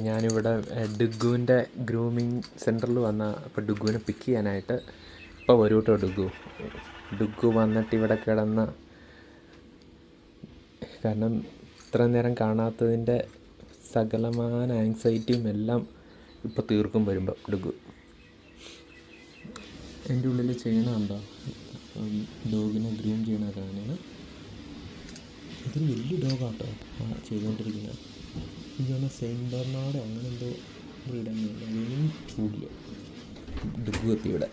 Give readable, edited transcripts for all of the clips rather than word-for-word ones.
ഞാനിവിടെ ഡുഗുവിൻ്റെ ഗ്രൂമിങ് സെൻറ്ററിൽ വന്ന അപ്പോൾ ഡുഗുവിനെ പിക്ക് ചെയ്യാനായിട്ട് ഇപ്പോൾ വരൂ കേട്ടോ. ഡുഗു വന്നിട്ട് ഇവിടെ കിടന്ന, കാരണം ഇത്ര നേരം കാണാത്തതിൻ്റെ സകലമാന ആങ്സൈറ്റിയും എല്ലാം ഇപ്പോൾ തീർക്കും വരുമ്പോൾ ഡുഗു. എൻ്റെ ഉള്ളിൽ ചെയ്യണമുണ്ടോ ഡോഗിനെ ഗ്രൂം ചെയ്യണതാണ്. ഇതൊരു വലിയ ഡോഗാട്ടോ ചെയ്തുകൊണ്ടിരിക്കുന്നത്. എനിക്കാണ് സെയിൻറ്റ് ബെർണാർഡ് അങ്ങനെ എന്തോ ബ്രീഡാണ്. അതിനും ചൂടില്ല. ഡുഗു എത്തി ഇവിടെ.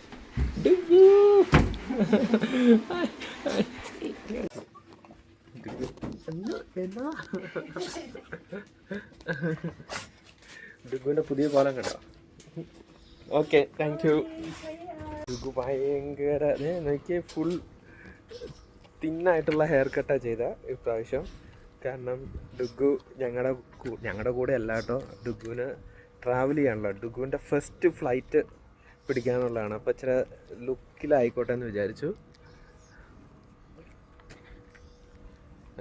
ഡുഗുവിൻ്റെ പുതിയ കോലം കണ്ടോ? Okay, thank you. ഡുഗു ഭയങ്കര എനിക്ക് ഫുൾ തിന്നായിട്ടുള്ള ഹെയർ കട്ടാണ് ചെയ്ത ഇപ്രാവശ്യം. കാരണം ഡുഗു ഞങ്ങളുടെ കൂടെ അല്ല കേട്ടോ, ഡുഗുവിന് ട്രാവൽ ചെയ്യാനുള്ള ഡുഗുവിൻ്റെ ഫസ്റ്റ് ഫ്ലൈറ്റ് പിടിക്കാനുള്ളതാണ്. അപ്പോൾ ഇച്ചിരി ലുക്കിലായിക്കോട്ടെ എന്ന് വിചാരിച്ചു.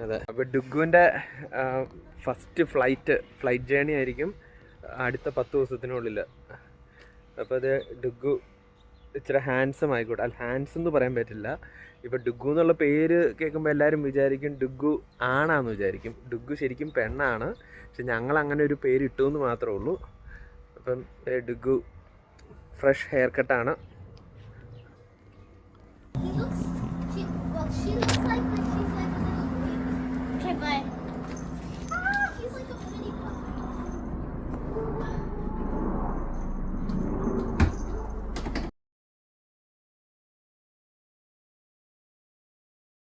അതെ, അപ്പോൾ ഡുഗുവിൻ്റെ ഫസ്റ്റ് ഫ്ലൈറ്റ് ജേണി ആയിരിക്കും അടുത്ത 10 ദിവസത്തിനുള്ളിൽ. അപ്പോൾ അത് ഡുഗു ഇച്ചിരി ഹാൻസം ആയിക്കോട്ടെ. അല്ല, ഹാൻസം എന്ന് പറയാൻ പറ്റില്ല. ഇപ്പോൾ ഡുഗു എന്നുള്ള പേര് കേൾക്കുമ്പോൾ എല്ലാവരും വിചാരിക്കും ഡുഗു ആണാന്ന് വിചാരിക്കും. ഡുഗു ശരിക്കും പെണ്ണാണ്, പക്ഷെ ഞങ്ങൾ അങ്ങനെ ഒരു പേര് ഇട്ടു എന്ന് മാത്രമേ ഉള്ളൂ. അപ്പം ഡുഗു ഫ്രഷ് ഹെയർ കട്ടാണ്. She looks like